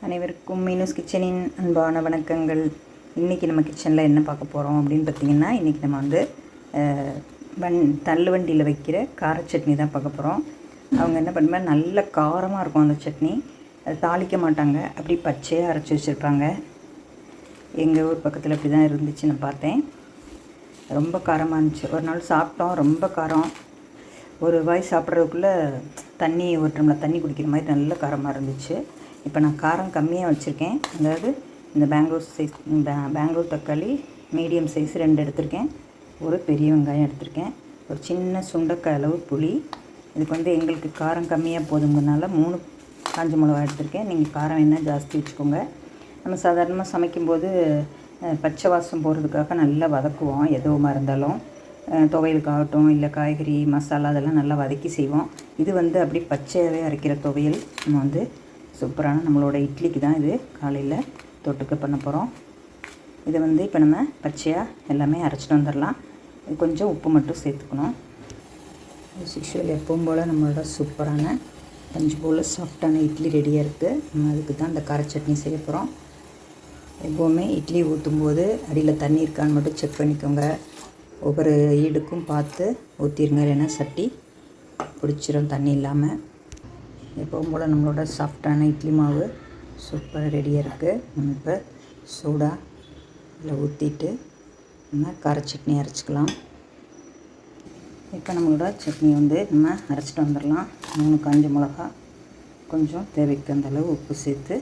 அனைவருக்கும் மீனூஸ் கிச்சனின் அன்பான வணக்கங்கள். இன்றைக்கி நம்ம கிச்சனில் என்ன பார்க்க போகிறோம் அப்படின்னு பார்த்திங்கன்னா, இன்றைக்கி நம்ம வந்து தள்ளு வண்டியில் வைக்கிற கார சட்னி தான் பார்க்க போகிறோம். அவங்க என்ன பண்ணுவாங்க, நல்ல காரமாக இருக்கும் அந்த சட்னி. அது தாளிக்க மாட்டாங்க, அப்படி பச்சையாக அரைச்சி வச்சுருப்பாங்க. எங்கள் ஊர் பக்கத்தில் அப்படி தான் இருந்துச்சு, நான் பார்த்தேன். ரொம்ப காரமாக இருந்துச்சு. ஒரு நாள் சாப்பிட்டோம், ரொம்ப காரம். ஒரு வாய் சாப்பிட்றதுக்குள்ளே ஒரு டம்ளர் தண்ணி குடிக்கிற மாதிரி நல்ல காரமாக இருந்துச்சு. இப்போ நான் காரம் கம்மியாக வச்சுருக்கேன். அதாவது இந்த பெங்களூர் தக்காளி மீடியம் சைஸ் 2 எடுத்திருக்கேன். ஒரு பெரிய வெங்காயம் எடுத்திருக்கேன். ஒரு சின்ன சுண்டைக்காய் அளவு புளி. இதுக்கு வந்து எங்களுக்கு காரம் கம்மியாக போதுங்கிறதுனால 3 காஞ்ச மிளகா எடுத்திருக்கேன். நீங்கள் காரம் என்ன ஜாஸ்தி வச்சுக்கோங்க. நம்ம சாதாரணமாக சமைக்கும்போது பச்சை வாசம் போகிறதுக்காக நல்லா வதக்குவோம். எதுவுமா இருந்தாலும் துவையலுக்காகட்டும், இல்லை காய்கறி மசாலா அதெல்லாம் நல்லா வதக்கி செய்வோம். இது வந்து அப்படி பச்சையாகவே அரைக்கிற துவையல். நம்ம வந்து சூப்பரான நம்மளோட இட்லிக்கு தான் இது காலையில் தொட்டுக்க பண்ண போகிறோம். இதை வந்து இப்போ நம்ம பச்சையாக எல்லாமே அரைச்சிட்டு வந்துடலாம். இது கொஞ்சம் உப்பு மட்டும் சேர்த்துக்கணும். யூஸ்வல் எப்பவும் போல் நம்மளோட சூப்பரான பஞ்சு போல் சாஃப்டான இட்லி ரெடியாக இருக்குது. நம்ம அதுக்கு தான் இந்த கார சட்னி செய்ய போகிறோம். எப்போவுமே இட்லி ஊற்றும்போது அடியில் தண்ணி இருக்கான்னு மட்டும் செக் பண்ணிக்கோங்க. ஒவ்வொரு ஈடுக்கும் பார்த்து ஊற்றிடுங்க, இல்லைன்னா சட்டி பிடிச்சிரும் தண்ணி இல்லாமல். எப்பவும் போல் நம்மளோட சாஃப்டான இட்லி மாவு சூப்பராக ரெடியாக இருக்குது. நம்ம இப்போ சூடாக இதில் ஊற்றிட்டு நம்ம கார சட்னி அரைச்சிக்கலாம். இப்போ நம்மளோட சட்னி வந்து நம்ம அரைச்சிட்டு வந்துடலாம். 3 காஞ்ச மிளகா, கொஞ்சம் தேவைக்கு அந்த அளவு உப்பு சேர்த்து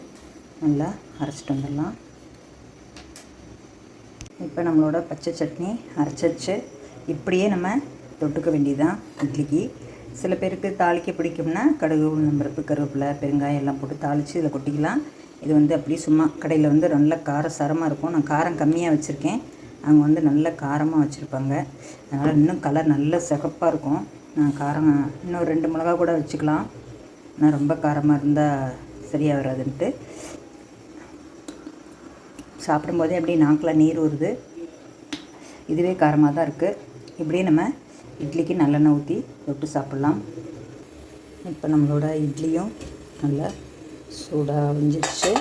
நல்லா அரைச்சிட்டு வந்துடலாம். இப்போ நம்மளோட பச்சை சட்னி அரைச்சாச்சு. இப்படியே நம்ம தொட்டுக்க வேண்டியதுதான் இட்லிக்கு. சில பேருக்கு தாளிக்க பிடிக்கும்னா கடுகு, உளுந்தம்பருப்பு, கருவேப்பிலை, பெருங்காயம் எல்லாம் போட்டு தாளித்து இதில் கொட்டிக்கலாம். இது வந்து அப்படி சும்மா கடையில் வந்து நல்ல காரசாரமாக இருக்கும். நான் காரம் கம்மியாக வச்சுருக்கேன். அவங்க வந்து நல்ல காரமாக வச்சுருப்பாங்க. அதனால் இன்னும் கலர் நல்ல சிகப்பாக இருக்கும். நான் காரம் இன்னும் 2 மிளகா கூட வச்சுக்கலாம். ஆனால் ரொம்ப காரமாக இருந்தால் சரியாக வராதுன்ட்டு சாப்பிடும்போதே அப்படியே நாக்கில் நீர் வருது. இதுவே காரமாக தான் இருக்குது. இப்படியே நம்ம இட்லிக்கு நல்லெண்ணெய் ஊற்றி தொட்டு சாப்பிட்லாம். இப்போ நம்மளோட இட்லியும் நல்லா சூடாக அவிஞ்சிடுச்சு.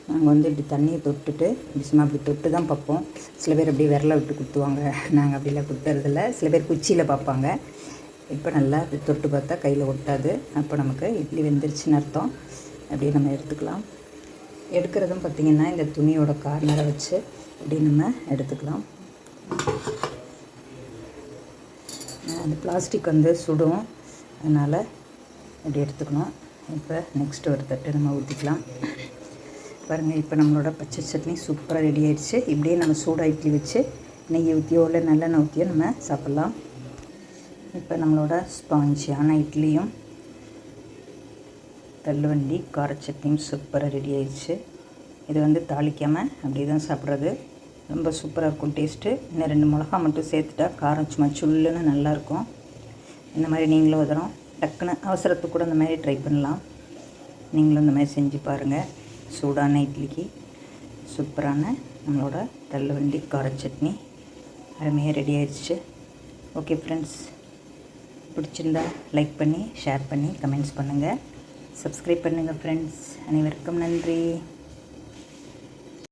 நாங்கள் வந்து இப்படி தண்ணியை தொட்டுட்டு இப்படி சும்மா அப்படி தொட்டு தான் பார்ப்போம். சில பேர் அப்படியே விரலை விட்டு குத்துவாங்க. நாங்கள் அப்படிலாம் குத்துறதில்ல. சில பேர் குச்சியில் பார்ப்பாங்க. இப்போ நல்லா இப்படி தொட்டு பார்த்தா கையில் ஒட்டாது. அப்போ நமக்கு இட்லி வெந்துருச்சுன்னு அர்த்தம். அப்படியே நம்ம எடுத்துக்கலாம். எடுக்கிறதும் பார்த்திங்கன்னா இந்த துணியோட கார்னரை வச்சு இப்படி நம்ம எடுத்துக்கலாம். அந்த பிளாஸ்டிக் வந்து சுடும், அதனால் இப்படி எடுத்துக்கணும். இப்போ நெக்ஸ்ட் ஒரு தட்டு நம்ம ஊற்றிக்கலாம். பாருங்கள், இப்போ நம்மளோட பச்சை சட்னி சூப்பராக ரெடி ஆகிடுச்சு. இப்படியே நம்ம சூடாக இட்லி வச்சு நெய் ஊற்றியோ இல்லை நல்லெண்ணெய் ஊற்றியோ நம்ம சாப்பிட்லாம். இப்போ நம்மளோட ஸ்பாஞ்சியான இட்லியும் தள்ளுவண்டி கார சட்னியும் சூப்பராக ரெடி ஆகிடுச்சு. இது வந்து தாளிக்காமல் அப்படி தான் சாப்பிட்றது. ரொம்ப சூப்பராக இருக்கும் டேஸ்ட்டு. இன்னும் 2 மிளகா மட்டும் சேர்த்துட்டா காரம் சும்மா சுல்லுன்னு நல்லாயிருக்கும். இந்த மாதிரி நீங்களும் உதறோம் டக்குன்னு அவசரத்துக்கு கூட இந்த மாதிரி ட்ரை பண்ணலாம். நீங்களும் இந்த மாதிரி செஞ்சு பாருங்கள். சூடான இட்லிக்கு சூப்பரான நம்மளோட தள்ளுவண்டி கார சட்னி அருமையாக ரெடி ஆயிடுச்சு. ஓகே ஃப்ரெண்ட்ஸ், பிடிச்சிருந்தா லைக் பண்ணி ஷேர் பண்ணி கமெண்ட்ஸ் பண்ணுங்கள். சப்ஸ்கிரைப் பண்ணுங்கள் ஃப்ரெண்ட்ஸ். அனைவருக்கும் நன்றி.